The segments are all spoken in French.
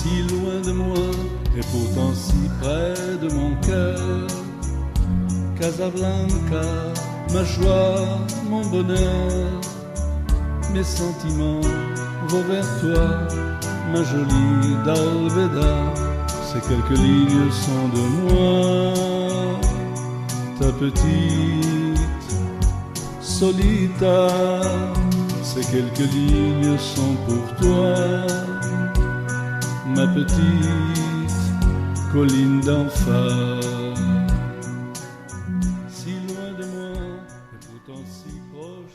si loin de moi et pourtant si près de mon cœur. Casablanca, ma joie, mon bonheur, mes sentiments vont vers toi, ma jolie Dalbeda. Ces quelques lignes sont de moi, ta petite Solita. Ces quelques lignes sont pour toi, ma petite colline d'enfer. Si loin de moi, et pourtant si proche.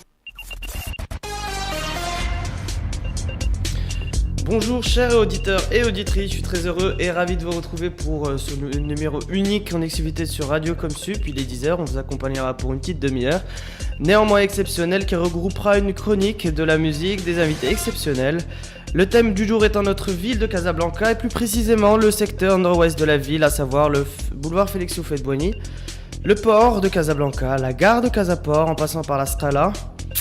Bonjour chers auditeurs et auditrices, je suis très heureux et ravi de vous retrouver pour ce numéro unique en exclusivité sur Radio Comme Sup. Il est 10h, on vous accompagnera pour une petite demi-heure, néanmoins exceptionnelle, qui regroupera une chronique, de la musique, des invités exceptionnels. Le thème du jour étant notre ville de Casablanca et plus précisément le secteur nord-ouest de la ville, à savoir le boulevard Félix Houphouët-Boigny, le port de Casablanca, la gare de Casaport en passant par la Scala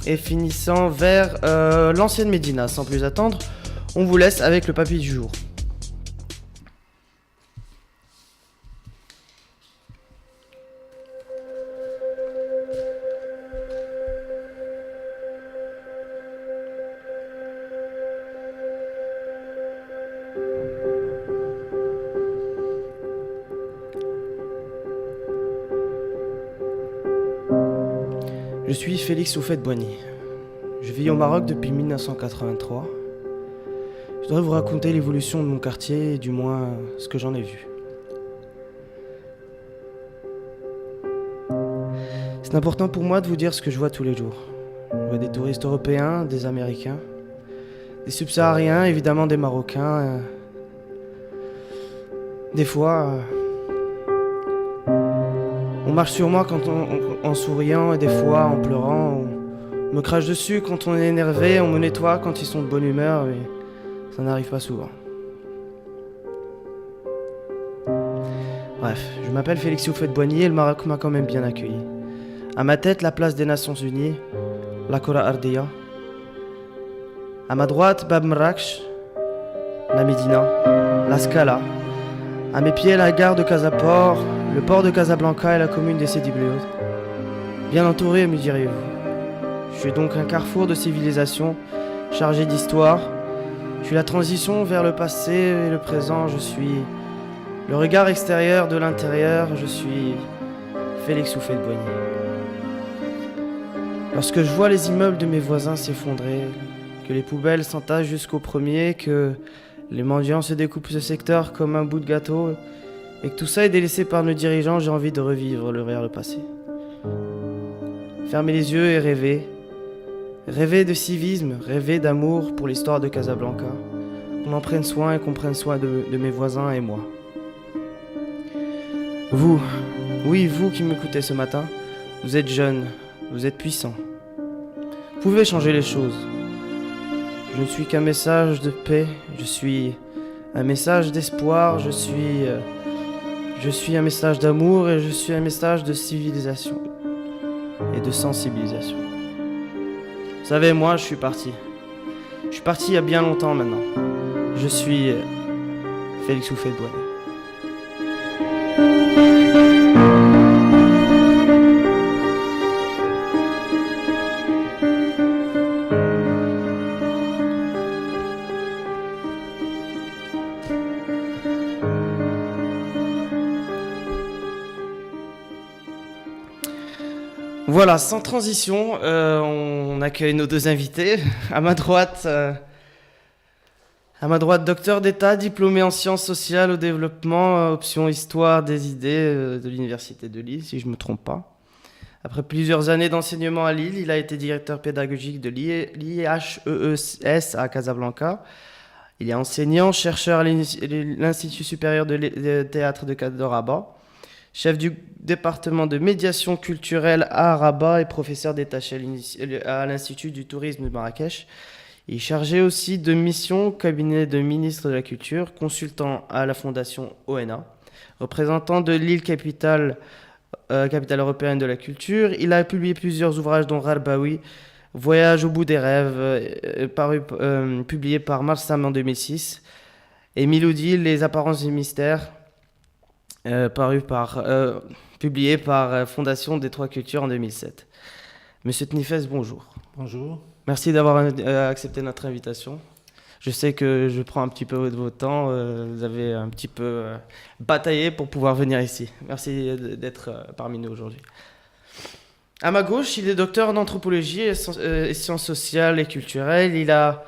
et finissant vers l'ancienne Médina. Sans plus attendre, on vous laisse avec le papier du jour. Je suis Félix Houphouët-Boigny. Je vis au Maroc depuis 1983. Je voudrais vous raconter l'évolution de mon quartier, et du moins ce que j'en ai vu. C'est important pour moi de vous dire ce que je vois tous les jours. Je vois des touristes européens, des Américains, des subsahariens, évidemment des Marocains. Des fois, on marche sur moi en souriant et des fois en pleurant. On me crache dessus quand on est énervé, on me nettoie quand ils sont de bonne humeur. Mais ça n'arrive pas souvent. Bref, je m'appelle Félix Houphouët-Boigny et le Maroc m'a quand même bien accueilli. À ma tête, la place des Nations Unies, la Kora Ardia. À ma droite, Bab Mrakch, la Médina, la Scala. À mes pieds, la gare de Casaport, le port de Casablanca et la commune des Sidi Bliout. Bien entouré, me diriez-vous. Je suis donc un carrefour de civilisation, chargé d'histoire. Je suis la transition vers le passé et le présent. Je suis le regard extérieur de l'intérieur. Je suis Félix Houphouët-Boigny. Lorsque je vois les immeubles de mes voisins s'effondrer, que les poubelles s'entassent jusqu'au premier, que les mendiants se découpent ce secteur comme un bout de gâteau, et que tout ça est délaissé par nos dirigeants, j'ai envie de revivre vers le passé. Fermer les yeux et rêver. Rêver de civisme, rêver d'amour pour l'histoire de Casablanca. Qu'on en prenne soin et qu'on prenne soin de mes voisins et moi. Vous, oui, vous qui m'écoutez ce matin, vous êtes jeunes, vous êtes puissants. Vous pouvez changer les choses. Je ne suis qu'un message de paix, je suis un message d'espoir, je suis un message d'amour et je suis un message de civilisation et de sensibilisation. Vous savez, moi, je suis parti. Je suis parti il y a bien longtemps maintenant. Je suis Félix Houphouët-Boigny. Voilà, sans transition, on accueille nos deux invités. À ma droite, docteur d'État, diplômé en sciences sociales au développement, option histoire des idées de l'université de Lille, si je ne me trompe pas. Après plusieurs années d'enseignement à Lille, il a été directeur pédagogique de l'IHEES à Casablanca. Il est enseignant, chercheur à l'Institut supérieur de théâtre de Rabat. Chef du département de médiation culturelle à Rabat et professeur détaché à l'Institut du tourisme de Marrakech. Il est chargé aussi de mission au cabinet de ministre de la Culture, consultant à la fondation ONA, représentant de Lille capitale européenne de la culture. Il a publié plusieurs ouvrages dont Rarbaoui, Voyage au bout des rêves, publié par Marsam en 2006. et Miloudi, Les apparences du mystère, publié par Fondation des Trois Cultures en 2007. Monsieur Tnifes, bonjour. Bonjour. Merci d'avoir accepté notre invitation. Je sais que je prends un petit peu de votre temps. Vous avez un petit peu bataillé pour pouvoir venir ici. Merci d'être parmi nous aujourd'hui. À ma gauche, il est docteur en anthropologie et sciences sociales et culturelles. Il a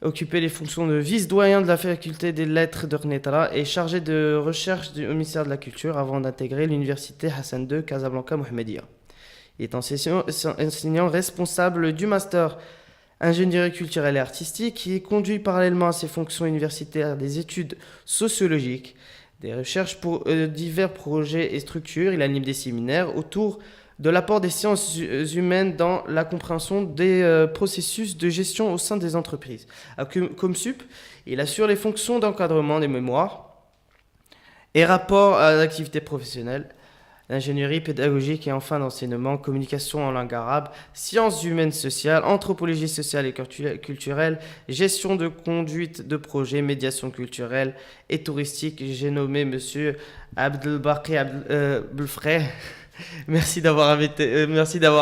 occupé les fonctions de vice-doyen de la faculté des lettres de Rnetara et chargé de recherche au ministère de la Culture avant d'intégrer l'université Hassan II Casablanca Mohammedia. Il est enseignant responsable du master ingénierie culturelle et artistique qui conduit parallèlement à ses fonctions universitaires des études sociologiques, des recherches pour divers projets et structures. Il anime des séminaires autour de l'apport des sciences humaines dans la compréhension des processus de gestion au sein des entreprises. À Comsup, il assure les fonctions d'encadrement des mémoires et rapport à l'activité professionnelle, l'ingénierie pédagogique et enfin d'enseignement, communication en langue arabe, sciences humaines sociales, anthropologie sociale et culturelle, gestion de conduite de projets, médiation culturelle et touristique. J'ai nommé monsieur Abdelbaki Belfray. Merci d'avoir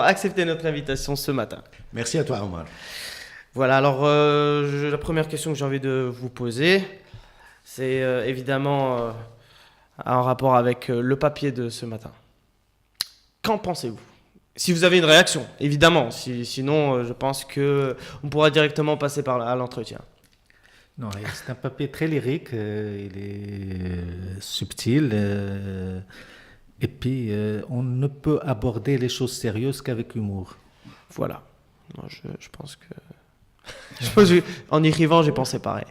accepté notre invitation ce matin. Merci à toi, Omar. Voilà, alors la première question que j'ai envie de vous poser, c'est évidemment en rapport avec le papier de ce matin. Qu'en pensez-vous ? Si vous avez une réaction, évidemment. Sinon, je pense qu'on pourra directement passer à l'entretien. Non, c'est un papier très lyrique, il est subtil. Et puis, on ne peut aborder les choses sérieuses qu'avec humour. Voilà. Moi, je pense que... en écrivant, j'ai pensé pareil.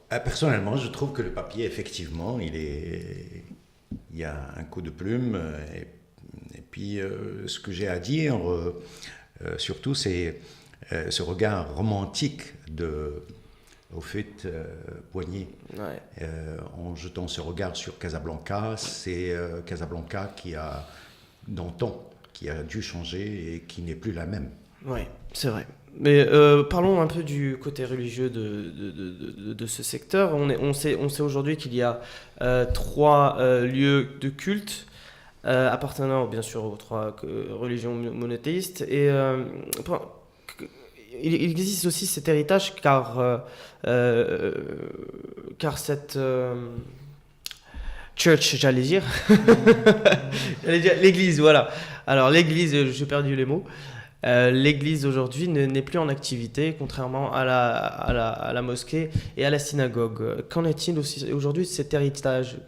Personnellement, je trouve que le papier, effectivement, il y a un coup de plume. Et puis, ce que j'ai à dire, surtout, c'est ce regard romantique au fait Poigny. Ouais. En jetant ce regard sur Casablanca, c'est Casablanca d'antan, qui a dû changer et qui n'est plus la même. Oui, c'est vrai. Mais parlons un peu du côté religieux de ce secteur. On sait aujourd'hui qu'il y a 3 lieux de culte appartenant bien sûr aux 3 religions monothéistes. Et il existe aussi cet héritage car cette church, j'allais dire l'église, voilà. Alors l'église, j'ai perdu les mots. L'église aujourd'hui n'est plus en activité, contrairement à la mosquée et à la synagogue. Qu'en est-il aussi aujourd'hui de cet héritage ?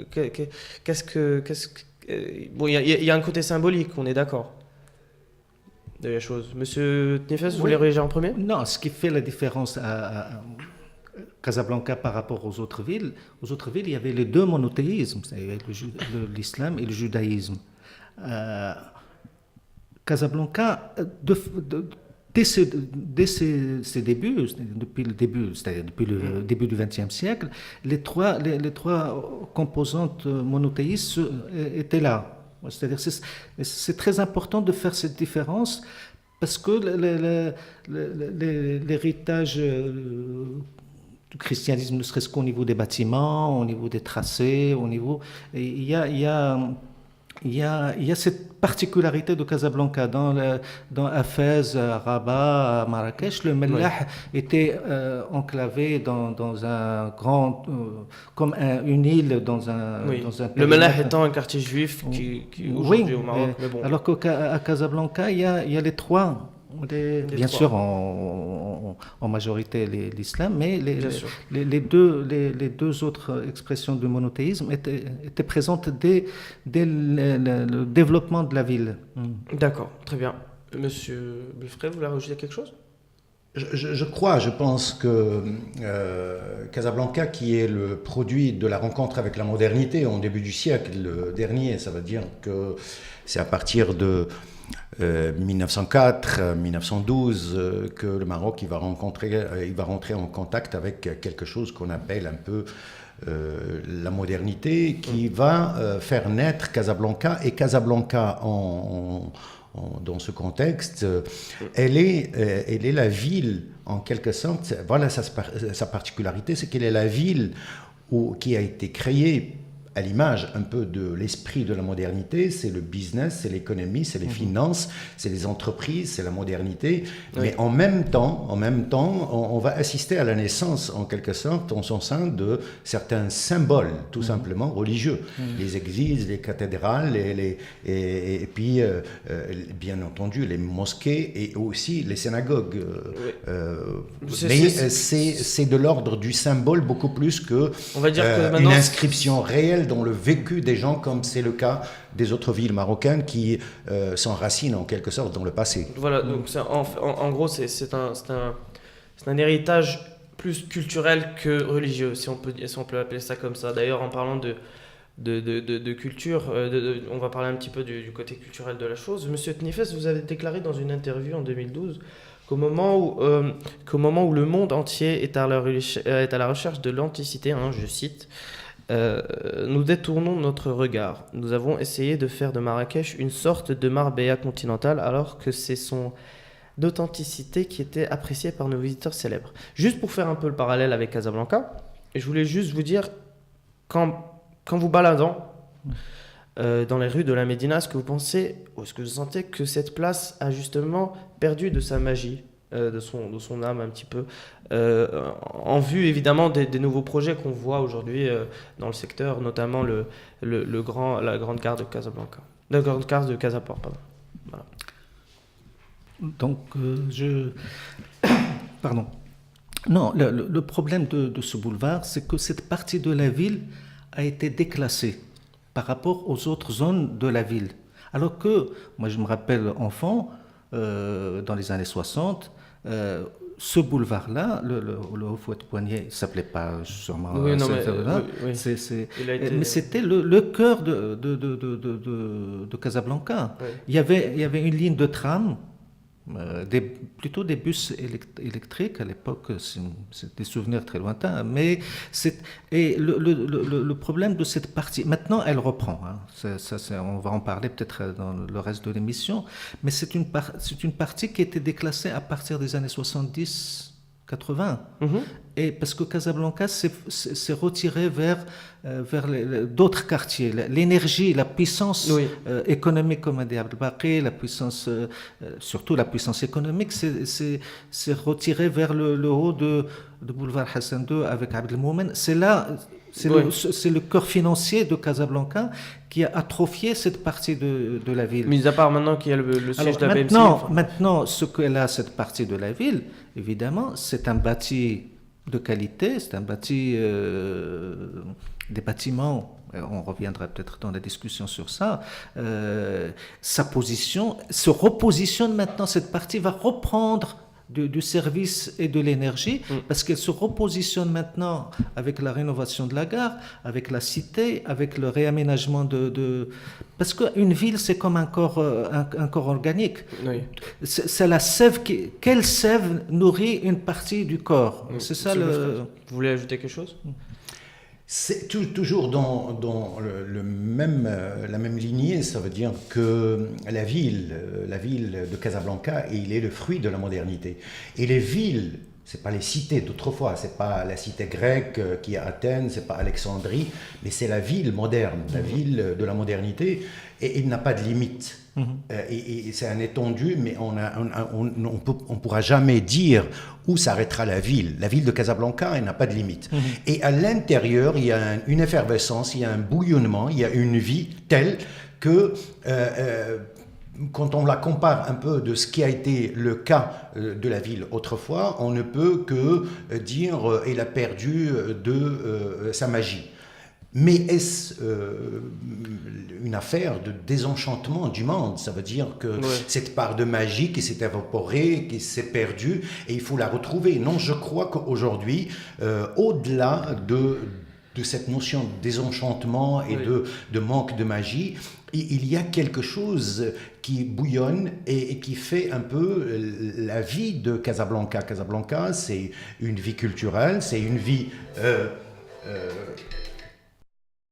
Bon, il y a un côté symbolique, on est d'accord, de la chose. Monsieur Tnifes, vous voulez réagir en premier ? Non, ce qui fait la différence à Casablanca par rapport aux autres villes, il y avait les 2 monothéismes, l'islam et le judaïsme. Casablanca, dès ses débuts, depuis le début, c'est-à-dire depuis le début du XXe siècle, les trois composantes monothéistes étaient là. C'est-à-dire c'est très important de faire cette différence parce que l'héritage du christianisme, ne serait-ce qu'au niveau des bâtiments, au niveau des tracés, il y a cette particularité de Casablanca. Dans Fès, à Rabat, à Marrakech, le Mellah était enclavé dans un grand, comme une île dans un le Mellah étant un quartier juif qui aujourd'hui au Maroc. Mais bon. Alors qu'à Casablanca, il y a les 3. Bien sûr, en majorité l'islam, mais les deux autres expressions du monothéisme étaient présentes dès le développement de la ville. D'accord, très bien. Monsieur Belfray, vous voulez rajouter quelque chose ? Je pense que Casablanca, qui est le produit de la rencontre avec la modernité en début du siècle dernier, ça veut dire que c'est à partir de 1904, 1912, que le Maroc il va rentrer en contact avec quelque chose qu'on appelle un peu la modernité, qui va faire naître Casablanca. Et Casablanca, en dans ce contexte, elle est la ville, en quelque sorte, voilà sa particularité, c'est qu'elle est la ville qui a été créée à l'image un peu de l'esprit de la modernité. C'est le business, c'est l'économie, c'est les finances, c'est les entreprises, c'est la modernité. Oui. Mais en même temps, on va assister à la naissance, en quelque sorte, en son sein, de certains symboles, tout simplement religieux. Les églises, les cathédrales, et puis, bien entendu, les mosquées et aussi les synagogues. C'est de l'ordre du symbole beaucoup plus que, on va dire que une inscription réelle dans le vécu des gens, comme c'est le cas des autres villes marocaines qui s'enracinent en quelque sorte dans le passé. Voilà, donc en gros, c'est un héritage plus culturel que religieux, si on peut appeler ça comme ça. D'ailleurs, en parlant de culture, on va parler un petit peu du côté culturel de la chose. Monsieur Tnifes, vous avez déclaré dans une interview en 2012 qu'au moment où le monde entier est à la recherche de l'authenticité, je cite, nous détournons notre regard. Nous avons essayé de faire de Marrakech une sorte de Marbella continentale, alors que c'est son authenticité qui était appréciée par nos visiteurs célèbres. Juste pour faire un peu le parallèle avec Casablanca, je voulais juste vous dire, quand vous baladant dans les rues de la Médina, est-ce que vous pensez, ou est-ce que vous sentez que cette place a justement perdu de sa magie, de son âme un petit peu, en vue évidemment des nouveaux projets qu'on voit aujourd'hui dans le secteur, notamment la Grande Gare de Casablanca, la Grande Gare de Casaport, pardon. Voilà. Donc pardon. Non, le problème de ce boulevard, c'est que cette partie de la ville a été déclassée par rapport aux autres zones de la ville. Alors que, moi je me rappelle enfant, dans les années 60, ce boulevard-là, le Houphouët-Boigny, il ne s'appelait pas sûrement... Oui, non, mais c'était le cœur de Casablanca. Oui. Il y avait une ligne de tram, plutôt des bus électriques à l'époque, c'est des souvenirs très lointains, mais le problème de cette partie, maintenant elle reprend, on va en parler peut-être dans le reste de l'émission, mais c'est une partie qui a été déclassée à partir des années 70-80, et parce que Casablanca s'est retiré vers d'autres quartiers. L'énergie, la puissance économique, comme a dit Abdelbaki, la puissance, surtout la puissance économique, s'est retirée vers le haut de boulevard Hassan II avec Abdelmoumen. C'est là, c'est le cœur financier de Casablanca qui a atrophié cette partie de la ville. Mis à part maintenant qu'il y a le siège de la BMC. Maintenant, ce qu'elle a, cette partie de la ville, évidemment, c'est un bâti de qualité, c'est un bâti, des bâtiments, on reviendra peut-être dans la discussion sur ça, sa position se repositionne maintenant, cette partie va reprendre du service et de l'énergie, parce qu'elle se repositionne maintenant avec la rénovation de la gare, avec la cité, avec le réaménagement parce qu'une ville, c'est comme un corps organique. Oui. C'est la sève quelle sève nourrit une partie du corps. C'est ça Vous voulez ajouter quelque chose ? C'est toujours dans la même lignée, ça veut dire que la ville de Casablanca, il est le fruit de la modernité. Et les villes, c'est pas les cités d'autrefois, c'est pas la cité grecque qui est Athènes, c'est pas Alexandrie, mais c'est la ville moderne, la ville de la modernité, et il n'a pas de limite. Et c'est un étendu, mais on pourra jamais dire où s'arrêtera la ville. La ville de Casablanca, elle n'a pas de limite. Et à l'intérieur, il y a une effervescence, il y a un bouillonnement, il y a une vie telle que quand on la compare un peu de ce qui a été le cas de la ville autrefois, on ne peut que dire elle a perdu de sa magie. Mais est-ce une affaire de désenchantement du monde ? Ça veut dire que cette part de magie qui s'est évaporée, qui s'est perdue, et il faut la retrouver. Non, je crois qu'aujourd'hui, au-delà de cette notion de désenchantement et de manque de magie, il y a quelque chose qui bouillonne et qui fait un peu la vie de Casablanca. Casablanca, c'est une vie culturelle, c'est une vie...